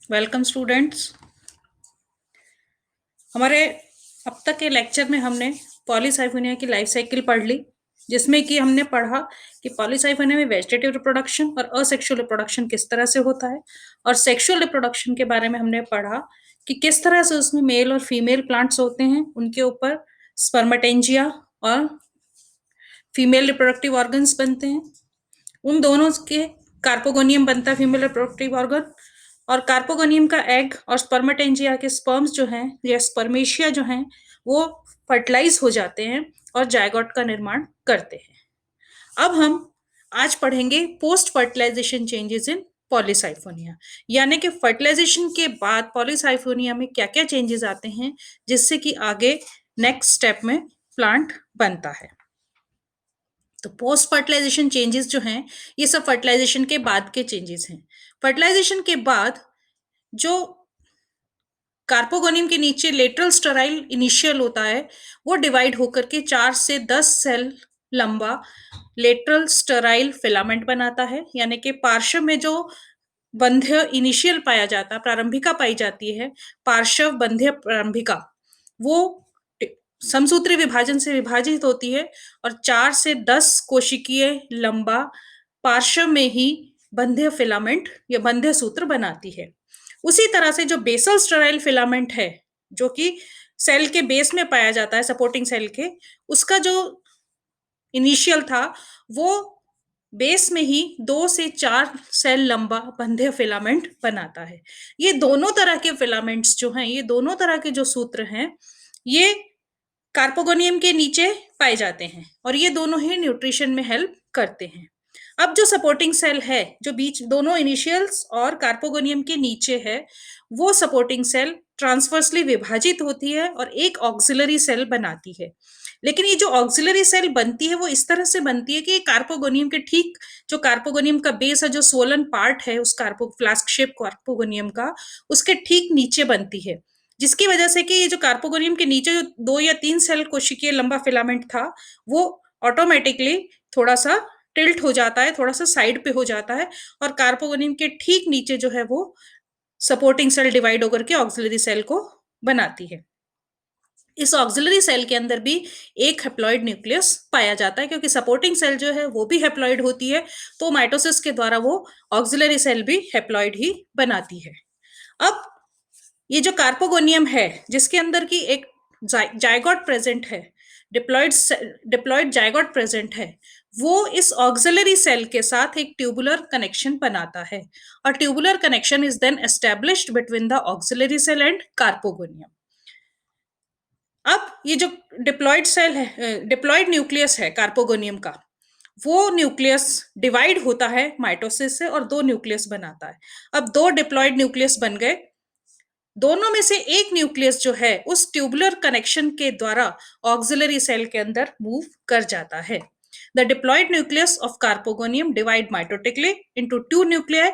Welcome students. हमारे अब तक के लेक्चर में हमने पॉलीसाइफोनिया की लाइफ साइकिल पढ़ ली, जिसमें कि हमने पढ़ा कि पॉलीसाइफोनिया में वेजिटेटिव रिप्रोडक्शन और असेक्सुअल रिप्रोडक्शन किस तरह से होता है, और सेक्सुअल रिप्रोडक्शन के बारे में हमने पढ़ा कि किस तरह से उसमें मेल और फीमेल प्लांट्स होते हैं, उनके ऊपर स्पर्मेटेंजिया और फीमेल रिप्रोडक्टिव ऑर्गन्स बनते हैं। उन दोनों के कार्पोगोनियम बनता है, फीमेल रिप्रोडक्टिव ऑर्गन, और कार्पोगोनियम का एग और स्पर्मेटेंजिया के स्पर्म्स जो हैं या स्पर्मेशिया जो हैं वो फर्टिलाइज हो जाते हैं और जायगोट का निर्माण करते हैं। अब हम आज पढ़ेंगे post fertilization changes in Polysiphonia, यानी कि फर्टिलाइजेशन के बाद पॉलीसाइफोनिया में क्या क्या चेंजेस आते हैं जिससे कि आगे नेक्स्ट स्टेप में प्लांट बनता है। तो पोस्ट फर्टिलाइजेशन चेंजेस जो हैं ये सब फर्टिलाइजेशन के बाद के चेंजेस हैं। फर्टिलाइजेशन के बाद जो कार्पोगोनियम के नीचे लेटरल स्टेराइल इनिशियल होता है वो डिवाइड होकर के 4 से 10 सेल लंबा लेटरल स्टेराइल फिलामेंट बनाता है, यानी कि पार्श्व में जो बंध्य इनिशियल पाया जाता, प्रारंभिका पाई जाती है, पार्श्व बंध्य प्रारंभिका, वो समसूत्री विभाजन से विभाजित होती है और 4 से 10 कोशिकीय लंबा पार्श्व में ही बंध्य फिलामेंट या बंध्य सूत्र बनाती है। उसी तरह से जो बेसल स्टेराइल फिलामेंट है, जो कि सेल के बेस में पाया जाता है, सपोर्टिंग सेल के, उसका जो इनिशियल था वो बेस में ही 2 से 4 सेल लंबा बंध्य फिलामेंट बनाता है। ये दोनों तरह के फिलामेंट्स जो हैं, ये दोनों तरह के जो सूत्र हैं, ये कार्पोगोनियम के नीचे पाए जाते हैं और ये दोनों ही न्यूट्रिशन में हेल्प करते हैं। अब जो सपोर्टिंग सेल है, जो बीच दोनों इनिशियल्स और कार्पोगोनियम के नीचे है, वो सपोर्टिंग सेल ट्रांसवर्सली विभाजित होती है और एक ऑक्सिलरी सेल बनाती है। लेकिन ये जो ऑक्सिलरी सेल बनती है वो इस तरह से बनती है कि कार्पोगोनियम के ठीक, जो कार्पोगोनियम का बेस है, जो सोलन पार्ट है उस कार्पो फ्लास्क शेप कार्पोगोनियम का, उसके ठीक नीचे बनती है, जिसकी वजह से कि ये जो कार्पोगोनियम के नीचे जो 2 या 3 सेल कोशिकीय लंबा फिलामेंट था वो ऑटोमेटिकली थोड़ा सा टिल्ट हो जाता है, थोड़ा सा साइड पे हो जाता है, और कार्पोगोनियम के ठीक नीचे जो है वो सपोर्टिंग सेल डिवाइड होकर के ऑक्सिलरी सेल को बनाती है। इस ऑक्सिलरी सेल के अंदर भी एक हेप्लॉइड न्यूक्लियस पाया जाता है, क्योंकि सपोर्टिंग सेल जो है वो भी हेप्लॉइड होती है, तो माइटोसिस के द्वारा वो ऑक्सिलरी सेल भी हेप्लॉइड ही बनाती है। अब ये जो कार्पोगोनियम है जिसके अंदर की एक जायगोट प्रेजेंट है, डिप्लॉइड डिप्लॉइड जायगोट प्रेजेंट है, वो इस ऑक्सिलरी सेल के साथ एक ट्यूबुलर कनेक्शन बनाता है, और tubular connection is then established between the auxiliary cell and carpogonium. अब ये जो डिप्लॉइड सेल है, डिप्लॉइड न्यूक्लियस है कार्पोगोनियम का, वो न्यूक्लियस डिवाइड होता है माइटोसिस से और 2 न्यूक्लियस बनाता है। अब 2 डिप्लॉइड न्यूक्लियस बन गए, दोनों में से एक न्यूक्लियस जो है उस ट्यूबुलर कनेक्शन के द्वारा ऑक्सिलरी सेल के अंदर मूव कर जाता है। The diploid nucleus of carpogonium divide mitotically into 2 nuclei,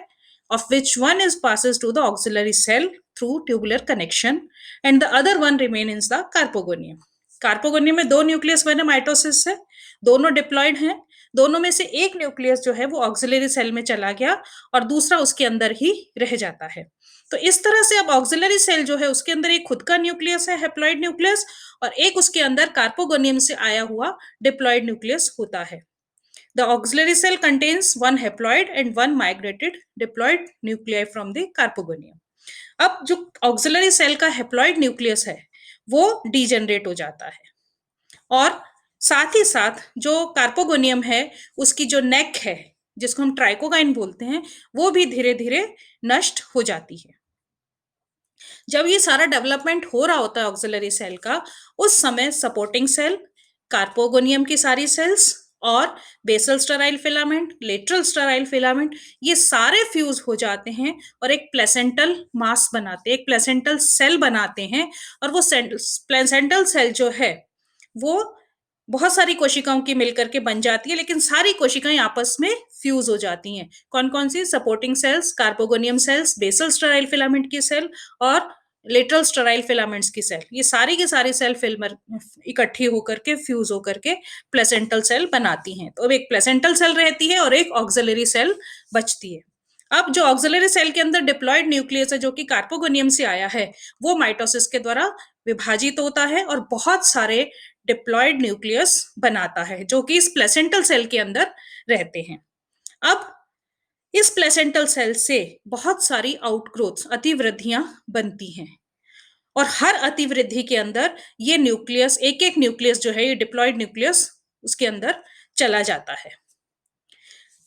of which one is passes to the auxiliary cell through tubular connection and the other one remains the carpogonium. Carpogonium में 2 nucleus बने mitosis से, दोनों diploid हैं, दोनों में से एक nucleus जो है वो ऑक्सिलरी सेल में चला गया और दूसरा उसके अंदर ही रह जाता है। तो इस तरह से अब ऑक्सिलरी सेल जो है उसके अंदर एक खुद का न्यूक्लियस है, हेप्लॉइड न्यूक्लियस, और एक उसके अंदर कार्पोगोनियम से आया हुआ डिप्लॉइड न्यूक्लियस होता है। The auxiliary cell contains one haploid and one migrated diploid nuclei from the carpogonium. अब जो ऑक्सिलरी सेल का हेप्लॉइड न्यूक्लियस है वो डीजेनरेट हो जाता है, और साथ ही साथ जो कार्पोगोनियम है उसकी जो नेक है, जिसको हम ट्राइकोगाइन बोलते हैं, वो भी धीरे धीरे नष्ट हो जाती है। जब ये सारा डेवलपमेंट हो रहा होता है ऑक्सिलरी सेल का, उस समय सपोर्टिंग सेल, कार्पोगोनियम की सारी सेल्स और basal sterile filament, lateral sterile filament, ये सारे फ्यूज हो जाते हैं और एक प्लेसेंटल मास बनाते हैं, एक प्लेसेंटल सेल बनाते हैं। और वो प्लेसेंटल सेल जो है वो बहुत सारी कोशिकाओं की मिलकर के बन जाती है, लेकिन सारी कोशिकाएं आपस में फ्यूज हो जाती हैं। कौन कौन सी? Supporting cells, carpogonium cells, basal sterile filament की सेल और लेटरल स्टेराइल फिलामेंट्स की सेल, ये सारी की सारी सेल फिल्मर इकट्ठी होकर के फ्यूज होकर के प्लेसेंटल सेल बनाती हैं। तो अब एक प्लेसेंटल सेल रहती है और एक ऑक्सिलरी सेल बचती है। अब जो ऑक्सिलरी सेल के अंदर डिप्लॉयड न्यूक्लियस है जो कि कार्पोगोनियम से आया है, वो माइटोसिस के द्वारा विभाजित होता है और बहुत सारे डिप्लॉयड न्यूक्लियस बनाता है जो कि इस प्लेसेंटल सेल के अंदर रहते हैं। अब इस प्लेसेंटल सेल से बहुत सारी आउटग्रोथ्स, अतिवृद्धियां बनती हैं और हर अतिवृद्धि के अंदर ये न्यूक्लियस, एक एक न्यूक्लियस जो है, ये डिप्लॉयड न्यूक्लियस उसके अंदर चला जाता है।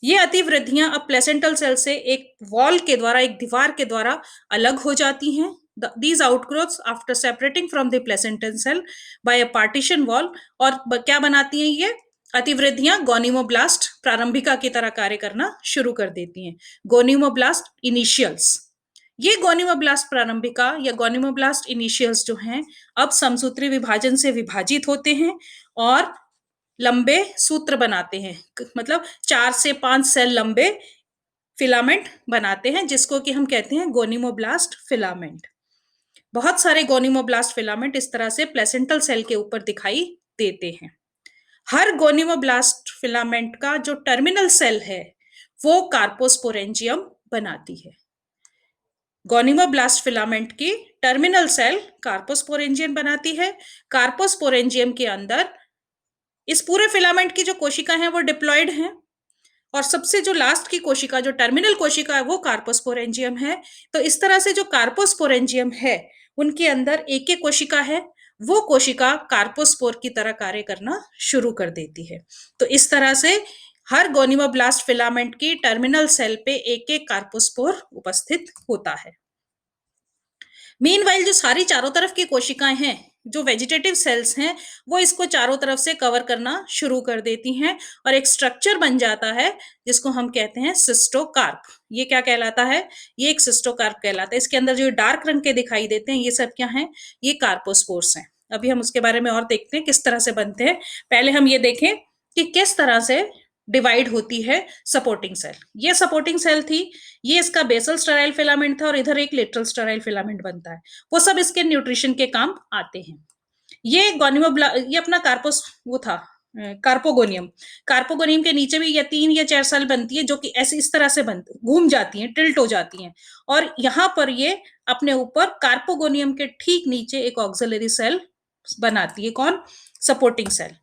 ये अतिवृद्धियां अब प्लेसेंटल सेल से एक वॉल के द्वारा, एक दीवार के द्वारा अलग हो जाती हैं। These outgrowths after separating from the placental cell by a partition wall, और क्या बनाती हैं ये अतिवृद्धियां? गोनिमोब्लास्ट प्रारंभिका की तरह कार्य करना शुरू कर देती हैं, गोनिमोब्लास्ट इनिशियल्स। ये गोनिमोब्लास्ट प्रारंभिका या गोनिमोब्लास्ट इनिशियल्स जो हैं, अब समसूत्री विभाजन से विभाजित होते हैं और लंबे सूत्र बनाते हैं, मतलब 4 से 5 सेल लंबे फिलामेंट बनाते हैं, जिसको कि हम कहते हैं गोनिमोब्लास्ट फिलामेंट। बहुत सारे गोनिमोब्लास्ट फिलामेंट इस तरह से प्लेसेंटल सेल के ऊपर दिखाई देते हैं। हर गोनिमोब्लास्ट फिलामेंट का जो टर्मिनल सेल है वो कार्पोस्पोरेंजियम बनाती है। गोनिमोब्लास्ट फिलामेंट की टर्मिनल सेल कार्पोस्पोरेंजियम बनाती है। कार्पोस्पोरेंजियम के अंदर इस पूरे फिलामेंट की जो कोशिका है वो डिप्लॉयड है और सबसे जो लास्ट की कोशिका, जो टर्मिनल कोशिका है, वो कार्पोस्पोरेंजियम है। तो इस तरह से जो कार्पोस्पोरेंजियम है उनके अंदर एक एक कोशिका है, वो कोशिका कार्पोस्पोर की तरह कार्य करना शुरू कर देती है। तो इस तरह से हर गोनिमोब्लास्ट फिलामेंट की टर्मिनल सेल पे एक एक कार्पोस्पोर उपस्थित होता है। मीनवाइल जो सारी चारों तरफ की कोशिकाएं हैं, जो वेजिटेटिव सेल्स हैं, वो इसको चारों तरफ से कवर करना शुरू कर देती हैं और एक स्ट्रक्चर बन जाता है जिसको हम कहते हैं सिस्टोकार्प। ये क्या कहलाता है? ये एक सिस्टोकार्प कहलाता है। इसके अंदर जो डार्क रंग के दिखाई देते हैं, ये सब क्या हैं? ये कार्पोस्पोर्स हैं। अभी हम उसके बारे में और देखते हैं किस तरह से बनते हैं। पहले हम ये देखें कि किस तरह से डिवाइड होती है सपोर्टिंग सेल। ये सपोर्टिंग सेल थी, ये इसका बेसल स्टेराइल फिलामेंट था और इधर एक लेटरल स्टेराइल फिलामेंट बनता है। वो सब इसके न्यूट्रिशन के काम आते हैं। ये ये अपना कार्पोस वो था, कार्पोगोनियम। कार्पोगोनियम के नीचे भी ये 3 या 4 सेल बनती है जो कि ऐसे इस तरह से बनती, घूम जाती हैं, टिल्ट हो जाती हैं और यहाँ पर ये अपने ऊपर कार्पोगोनियम के ठीक नीचे एक ऑक्सिलरी सेल बनाती है। कौन? Supporting cell.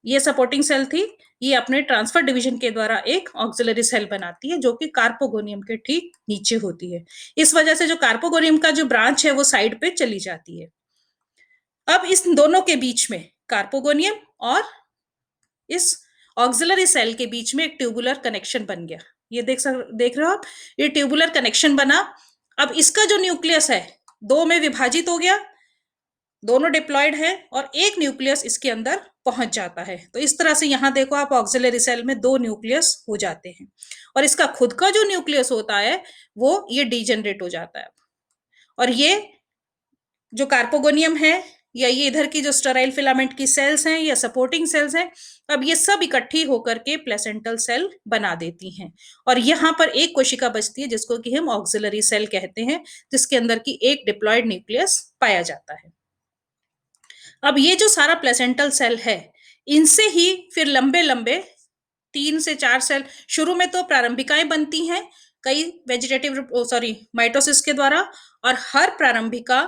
ये सपोर्टिंग सेल थी, ये अपने ट्रांसफर डिवीजन के द्वारा एक ऑक्सिलरी सेल बनाती है जो कि कार्पोगोनियम के ठीक नीचे होती है। इस वजह से जो कार्पोगोनियम का जो ब्रांच है वो साइड पे चली जाती है। अब इस दोनों के बीच में, कार्पोगोनियम और इस ऑक्सिलरी सेल के बीच में एक ट्यूबुलर कनेक्शन बन गया। ये देख रहे हो आप, ये ट्यूबुलर कनेक्शन बना। अब इसका जो न्यूक्लियस है 2 में विभाजित हो गया, दोनों डिप्लॉयड है और एक न्यूक्लियस इसके अंदर पहुंच जाता है। तो इस तरह से यहां देखो आप, ऑक्सिलरी सेल में 2 न्यूक्लियस हो जाते हैं और इसका खुद का जो न्यूक्लियस होता है वो ये डीजेनरेट हो जाता है। और ये जो कार्पोगोनियम है या ये इधर की जो स्टेराइल फिलामेंट की सेल्स हैं या सपोर्टिंग सेल्स हैं, अब ये सब इकट्ठी होकर के प्लेसेंटल सेल बना देती हैं और यहाँ पर एक कोशिका बचती है जिसको कि हम ऑक्सिलरी सेल कहते हैं, जिसके अंदर की एक डिप्लॉयड न्यूक्लियस पाया जाता है। अब ये जो सारा प्लेसेंटल सेल है, इनसे ही फिर लंबे लंबे 3 से 4 सेल, शुरू में तो प्रारंभिकाएं बनती हैं कई माइटोसिस के द्वारा, और हर प्रारंभिका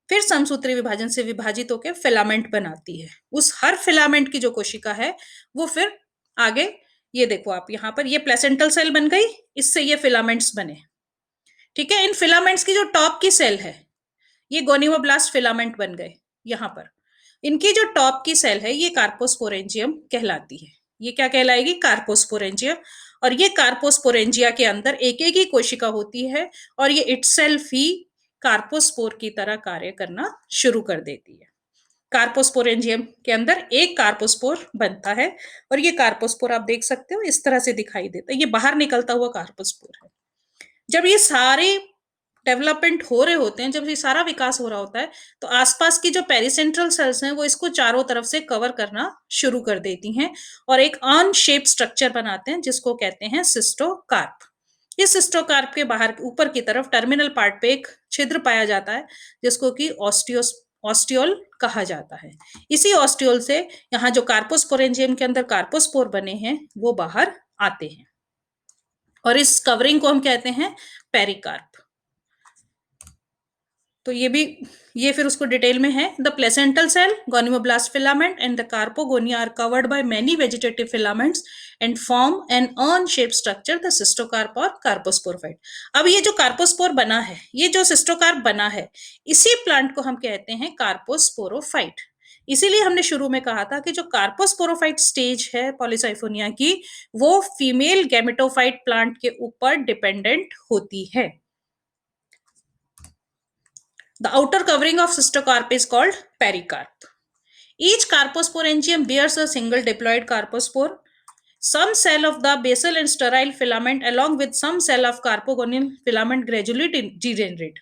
फिर समसूत्री विभाजन से विभाजित होकर फिलामेंट बनाती है। उस हर फिलामेंट की जो कोशिका है वो फिर आगे, ये देखो आप यहाँ पर, ये प्लेसेंटल सेल बन गई, इससे ये फिलामेंट्स बने। ठीक है, इन फिलामेंट्स की जो टॉप की सेल है, ये गोनिमोब्लास्ट फिलामेंट बन गए। यहाँ पर इनकी जो टॉप की सेल है ये कार्पोस्पोरेंजियम कहलाती है। ये क्या कहलाएगी? कार्पोस्पोरेंजियम। और ये कार्पोस्पोरेंजिया के अंदर एक एक ही कोशिका होती है और ये इटसेल्फ ही कार्पोस्पोर की तरह कार्य करना शुरू कर देती है। कार्पोस्पोरेंजियम के अंदर एक कार्पोस्पोर बनता है और ये कार्पोस्पोर आप देख सकते हो इस तरह से दिखाई देता है, ये बाहर निकलता हुआ कार्पोस्पोर है। जब ये सारे डेवलपमेंट हो रहे होते हैं, जब ये सारा विकास हो रहा होता है, तो आसपास की जो पेरिसेंट्रल सेल्स हैं वो इसको चारों तरफ से कवर करना शुरू कर देती हैं और एक अन शेप स्ट्रक्चर बनाते हैं जिसको कहते हैं सिस्टोकार्प। इस सिस्टोकार्प के बाहर ऊपर की तरफ टर्मिनल पार्ट पे एक छिद्र पाया जाता है जिसको कि ऑस्टियोल कहा जाता है। इसी ऑस्टियोल से यहाँ जो कार्पोस्पोरेंजियम के अंदर कार्पोस्पोर बने हैं वो बाहर आते हैं और इस कवरिंग को हम कहते हैं पेरिकार्प। तो ये फिर उसको डिटेल में है। The placental cell, gonimoblast filament and the carpogonia are covered by many vegetative filaments and form an urn shape structure, the cystocarp और कार्पोस्पोरफाइट। अब ये जो कार्पोस्पोर बना है, ये जो सिस्टोकार्प बना है, इसी प्लांट को हम कहते हैं कार्पोस्पोरोफाइट। इसीलिए हमने शुरू में कहा था कि जो कार्पोस्पोरोफाइट स्टेज है पॉलीसाइफोनिया की, वो फीमेल गैमेटोफाइट प्लांट के ऊपर डिपेंडेंट होती है। The outer covering of cystocarp is called pericarp. Each carposporangium bears a single diploid carpospore. Some cell of the basal and sterile filament along with some cell of carpogonial filament gradually degenerate.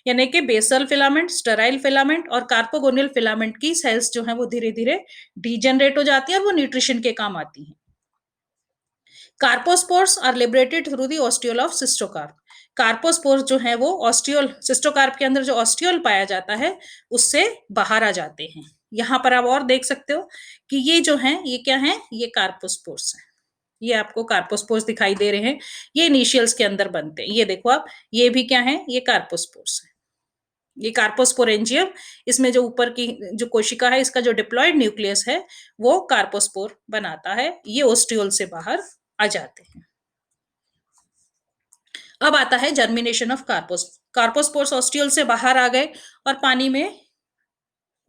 यानी कि basal filament, sterile filament और कार्पोगोनियल filament की sales जो है वो धीरे धीरे degenerate हो जाती है और वो न्यूट्रिशन के काम आती हैं। Carpospores are liberated through the ostiole of cystocarp. Carpospores जो है वो ऑस्टियोल, सिस्टोकार्प के अंदर जो ऑस्टियोल पाया जाता है उससे बाहर आ जाते हैं। यहां पर आप और देख सकते हो कि ये जो है ये क्या है, ये कार्पोस्पोर्स है। ये आपको कार्पोस्पोर्स दिखाई दे रहे हैं, ये इनिशियल्स के अंदर बनते हैं। ये देखो आप, ये भी क्या है, ये कार्पोस्पोर्स है। ये कार्पोस्पोरेंजियम, इसमें जो ऊपर की जो कोशिका है, इसका जो डिप्लॉयड न्यूक्लियस है वो कार्पोस्पोर बनाता है। ये ओस्टियोल से बाहर आ जाते हैं। अब आता है जर्मिनेशन ऑफ कार्पोस्पोर्स ऑस्टियोल से बाहर आ गए और पानी में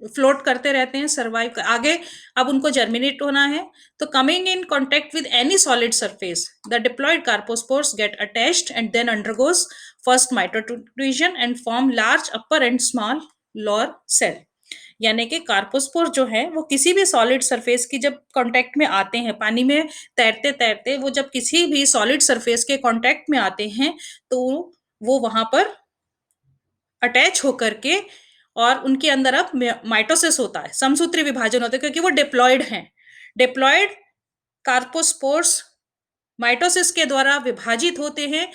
फ्लोट करते रहते हैं, सर्वाइव कर आगे। अब उनको जर्मिनेट होना है, तो coming in contact with any solid surface the diploid carpospores get attached and then undergoes first माइटोट्यूशन and form large upper and small lower cell. यानी कि कार्पोस्पोर जो है वो किसी भी सॉलिड सरफेस की जब कांटेक्ट में आते हैं, पानी में तैरते तैरते वो जब किसी भी सॉलिड सरफेस के कांटेक्ट में आते हैं, तो वो वहां पर अटैच होकर के और उनके अंदर अब माइटोसिस होता है, समसूत्री विभाजन होता है, क्योंकि वो डिप्लॉयड हैं। डिप्लॉयड कार्पोस्पोर्स माइटोसिस के द्वारा विभाजित होते हैं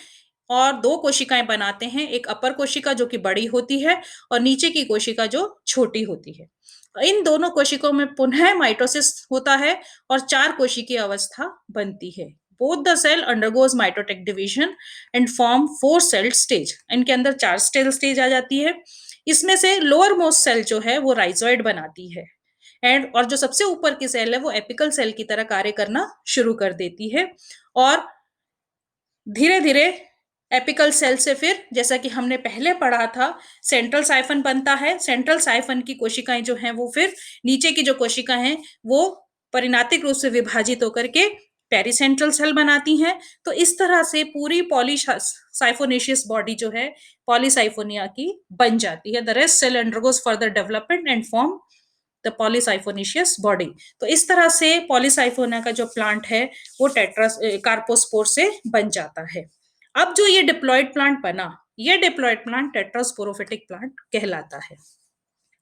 और दो कोशिकाएं बनाते हैं, एक अपर कोशिका जो कि बड़ी होती है और नीचे की कोशिका जो छोटी होती है। इन दोनों कोशिकाओं में पुनः माइटोसिस होता है और चार कोशिकीय अवस्था बनती है। Both the cell undergoes mitotic division and form four cell stage. इनके अंदर चार सेल स्टेज आ जाती है। इसमें से लोअर मोस्ट सेल जो है वो राइजोइड बनाती है एंड और जो सबसे ऊपर की सेल है वो एपिकल सेल की तरह कार्य करना शुरू कर देती है। और धीरे धीरे एपिकल सेल से फिर, जैसा कि हमने पहले पढ़ा था, सेंट्रल साइफन बनता है। सेंट्रल साइफन की कोशिकाएं जो हैं वो फिर नीचे की जो कोशिका हैं वो परिणातिक रूप से विभाजित होकर के पेरिसेंट्रल सेल बनाती हैं। तो इस तरह से पूरी पॉलीसाइफोनेशियस बॉडी जो है पॉलीसाइफोनिया की बन जाती है। The rest cell undergoes further development and form the polysiphonaceous body. तो इस तरह से पॉलीसाइफोनिया का जो प्लांट है वो कार्पोस्पोर से बन जाता है। अब जो ये डिप्लॉयड प्लांट बना, ये डिप्लॉयड प्लांट टेट्रास्पोरोफिटिक प्लांट कहलाता है।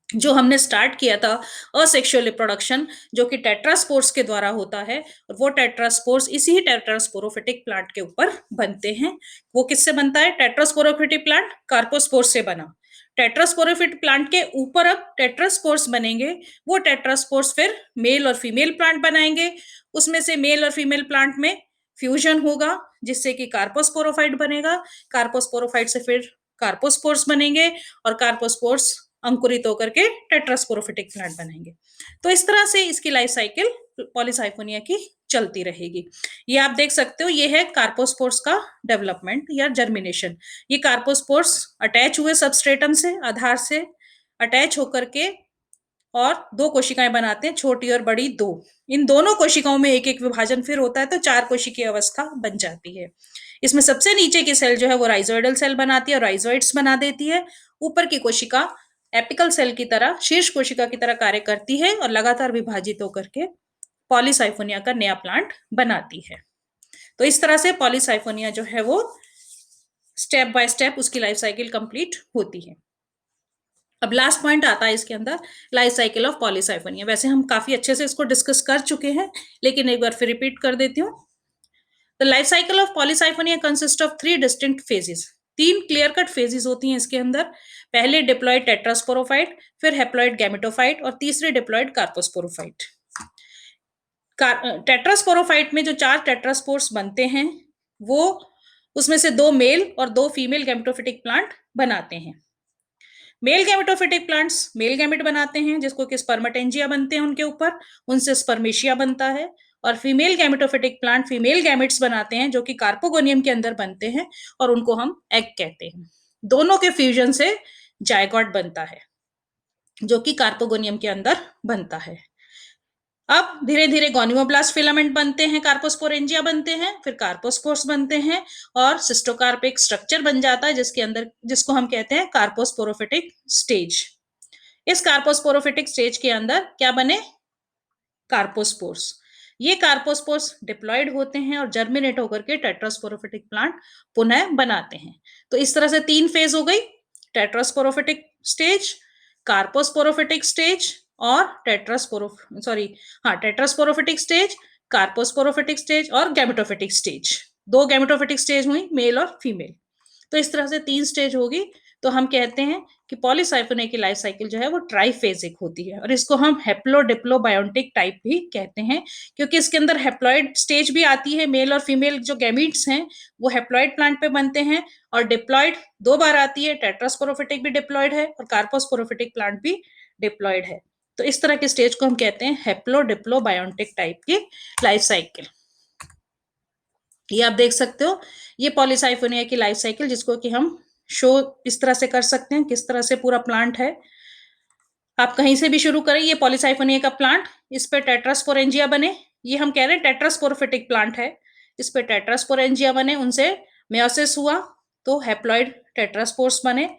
जो हमने स्टार्ट किया था असेक्सुअल रिप्रोडक्शन, जो कि टेट्रास्पोर्स के द्वारा होता है, और वो टेट्रास्पोर्स इसी टेट्रास्पोरोफिटिक प्लांट के ऊपर बनते हैं। वो किससे बनता है? टेट्रास्पोरोफिटिक प्लांट कार्पोस्पोर्स से बना। टेट्रास्पोरोफिट प्लांट के ऊपर अब टेट्रास्पोर्स बनेंगे। वो टेट्रास्पोर्स फिर मेल और फीमेल प्लांट बनाएंगे। उसमें से मेल और फीमेल प्लांट में फ्यूजन होगा जिससे कि कार्पोस्पोरोफाइट बनेगा। कार्पोस्पोरोफाइट से फिर कार्पोस्पोर्स बनेंगे और कार्पोस्पोर्स अंकुरित होकर के टेट्रास्पोरोफिटिक प्लांट बनेंगे। तो इस तरह से इसकी लाइफ साइकिल पॉलीसाइफोनिया की चलती रहेगी। ये आप देख सकते हो, ये है कार्पोस्पोर्स का डेवलपमेंट या जर्मिनेशन। ये कार्पोस्पोर्स अटैच हुए सबस्ट्रेटम से, आधार से अटैच होकर के और दो कोशिकाएं बनाते हैं, छोटी और बड़ी दो। इन दोनों कोशिकाओं में एक एक विभाजन फिर होता है तो चार कोशिकीय अवस्था बन जाती है। इसमें सबसे नीचे की सेल जो है वो राइजोइडल सेल बनाती है और राइजोइड्स बना देती है। ऊपर की कोशिका एपिकल सेल की तरह, शीर्ष कोशिका की तरह कार्य करती है और लगातार विभाजित होकर के पॉलीसाइफोनिया का नया प्लांट बनाती है। तो इस तरह से पॉलीसाइफोनिया जो है वो स्टेप बाय स्टेप उसकी लाइफ साइकिल कंप्लीट होती है। अब लास्ट पॉइंट आता है इसके अंदर, लाइफ साइकिल ऑफ पॉलीसाइफोनिया। वैसे हम काफी अच्छे से इसको डिस्कस कर चुके हैं, लेकिन एक बार फिर रिपीट कर देती हूँ। The life cycle of Polysiphonia consist of three distinct phases. तीन क्लियर कट फेजेस होती हैं इसके अंदर। पहले डिप्लॉयड टेट्रास्पोरोफाइट, फिर हेप्लॉयड गैमेटोफाइट और तीसरे डिप्लॉयड कार्पोस्पोरोफाइट। टेट्रास्पोरोफाइट में जो चार टेट्रास्पोर्स बनते हैं वो उसमें से 2 मेल और 2 फीमेल गैमेटोफिटिक प्लांट बनाते हैं। Male gametophytic plants male gamete बनाते हैं जिसको कि स्पर्मेटेंजिया बनते हैं उनके ऊपर, उनसे स्पर्मेशिया बनता है। और female gametophytic plant female gametes बनाते हैं जो कि कार्पोगोनियम के अंदर बनते हैं और उनको हम एग कहते हैं। दोनों के फ्यूजन से जायगोट बनता है जो कि कार्पोगोनियम के अंदर बनता है। अब धीरे धीरे गोनियोब्लास्ट फिलामेंट बनते हैं, कार्पोस्पोरेंजिया बनते हैं, फिर कार्पोस्पोर्स बनते हैं और सिस्टोकार्पिक स्ट्रक्चर बन जाता है जिसके अंदर, जिसको हम कहते हैं कार्पोस्पोरोफिटिक स्टेज। इस कार्पोस्पोरोफिटिक स्टेज के अंदर क्या बने? कार्पोस्पोर्स। ये कार्पोस्पोर्स डिप्लॉयड होते हैं और जर्मिनेट होकर के टेट्रास्पोरोफिटिक प्लांट पुनः बनाते हैं। तो इस तरह से 3 फेज हो गई, टेट्रास्पोरोफिटिक स्टेज, कार्पोस्पोरोफिटिक स्टेज और टेट्रास्पोरोफिटिक स्टेज, कार्पोस्पोरोफिटिक स्टेज और गैमेटोफिटिक स्टेज। 2 गैमेटोफिटिक स्टेज हुई, मेल और फीमेल। तो इस तरह से 3 स्टेज होगी। तो हम कहते हैं कि पॉलीसाइफोनिया की लाइफ साइकिल जो है वो ट्राइफेजिक होती है और इसको हम हेप्लो डिप्लो बायोटिक टाइप भी कहते हैं क्योंकि इसके अंदर हेप्लॉइड स्टेज भी आती है। मेल और फीमेल जो गैमीट्स हैं वो हेप्लॉइड प्लांट पे बनते हैं और डिप्लॉइड 2 बार आती है, टेट्रास्पोरोफिटिक भी डिप्लॉइड है और कार्पोस्पोरोफिटिक प्लांट भी डिप्लॉइड है। तो इस तरह के स्टेज को हम कहते हैं हेप्लो डिप्लो बायोटिक टाइप की लाइफ साइकिल। ये आप देख सकते हो, ये पॉलीसाइफोनिया की लाइफ साइकिल जिसको कि हम शो इस तरह से कर सकते हैं, किस तरह से पूरा प्लांट है। आप कहीं से भी शुरू करें, ये पॉलीसाइफोनिया का प्लांट, इस पे टेट्रास्पोरेंजिया बने, ये हम कह रहे हैं टेट्रास्पोरोफिटिक प्लांट है, इस पे टेट्रास्पोरेंजिया बने, उनसे मेयोसिस हुआ तो हैप्लॉइड टेट्रास्पोर्स बने।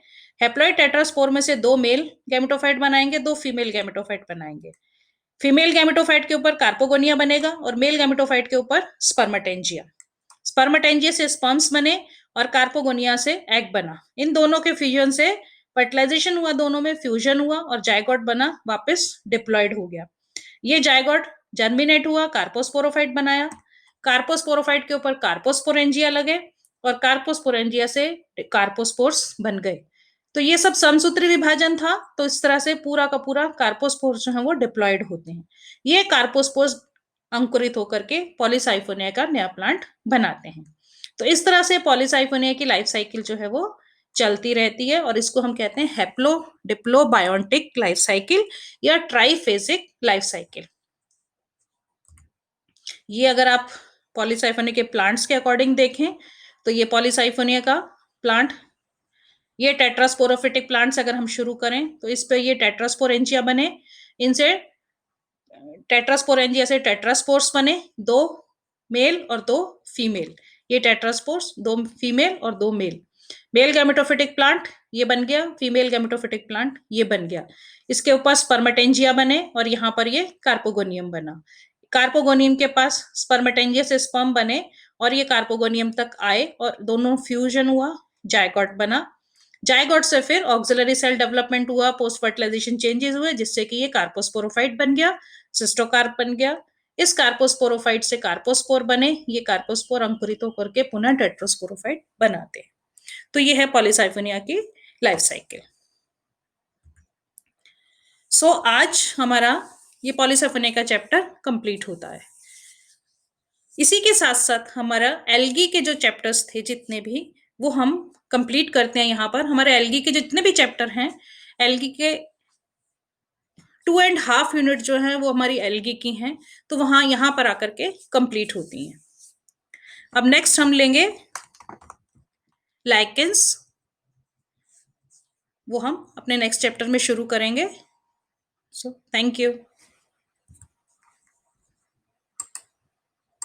हैप्लॉइड टेट्रास्पोर में से 2 मेल गैमेटोफाइट बनाएंगे, 2 फीमेल गैमेटोफाइट बनाएंगे। फीमेल गैमेटोफाइट के ऊपर कार्पोगोनिया बनेगा और मेल गैमेटोफाइट के ऊपर स्पर्मेटेंजिया। स्पर्मेटेंजिया से स्पर्म्स बने और कार्पोगोनिया से एग बना। इन दोनों के फ्यूजन से फर्टिलाइजेशन हुआ, दोनों में फ्यूजन हुआ और जायगोट बना, वापस डिप्लॉयड हो गया। ये जायगोट जर्मिनेट हुआ, कार्पोस्पोरोफाइट बनाया, कार्पोस्पोरोफाइट के ऊपर कार्पोस्पोरेंजिया लगे और कार्पोस्पोरेंजिया से कार्पोस्पोर्स बन गए। तो ये सब समसूत्री विभाजन था। तो इस तरह से पूरा का पूरा कार्पोस्पोर्स जो है वो डिप्लॉयड होते हैं। ये कार्पोस्पोर्स अंकुरित होकर के पॉलीसाइफोनिया का नया प्लांट बनाते हैं। तो इस तरह से पॉलीसाइफोनिया की लाइफ साइकिल जो है वो चलती रहती है और इसको हम कहते हैं haplo Diplo biotic life cycle या ट्राइफेजिक लाइफ साइकिल। ये अगर आप पॉलीसाइफोनिया के प्लांट्स के अकॉर्डिंग देखें तो ये पॉलीसाइफोनिया का प्लांट, ये टेट्रास्पोरोफिटिक प्लांट्स अगर हम शुरू करें तो इस पे ये टेट्रास्पोरेंजिया बने, इनसे टेट्रास्पोरेंजिया से टेट्रास्पोर्स बने, 2 मेल और 2 फीमेल। ये टेट्रास्पोर्स 2 फीमेल और 2 मेल। मेल गैमेटोफिटिक प्लांट ये बन गया, फीमेल गैमेटोफिटिक प्लांट ये बन गया। इसके ऊपर स्पर्मेटेंजिया बने और यहाँ पर ये कार्पोगोनियम बना। कार्पोगोनियम के पास स्पर्मेटेंजिया से स्पर्म बने और ये कार्पोगोनियम तक आए और दोनों फ्यूजन हुआ, जायगोट बना। जायगोट से फिर ऑक्सिलरी सेल डेवलपमेंट हुआ, पोस्ट फर्टिलाइजेशन चेंजेस हुए जिससे कि ये कार्पोस्पोरोफाइट बन गया, सिस्टोकार्प बन गया। इस कार्पोस्पोरोफाइट से कार्पोस्पोर बने, ये कार्पोस्पोर अंकुरित होकर के पुनः टेट्रोस्पोरोफाइट बनाते हैं। तो ये है पॉलीसाइफोनिया की लाइफ साइकिल। सो आज हमारा ये पॉलीसाइफोनिया का चैप्टर कंप्लीट होता है। इसी के साथ साथ हमारा एल्गी के जो चैप्टर्स थे जितने भी, वो हम कंप्लीट करते हैं। यहाँ पर हमारे एल्गी के जितने भी चैप्टर हैं, एल्गी के 2.5 यूनिट जो है वो हमारी एल्गी की हैं, तो वहां यहाँ पर आकर के कंप्लीट होती हैं। अब नेक्स्ट हम लेंगे लाइकेंस, वो हम अपने नेक्स्ट चैप्टर में शुरू करेंगे। So thank you.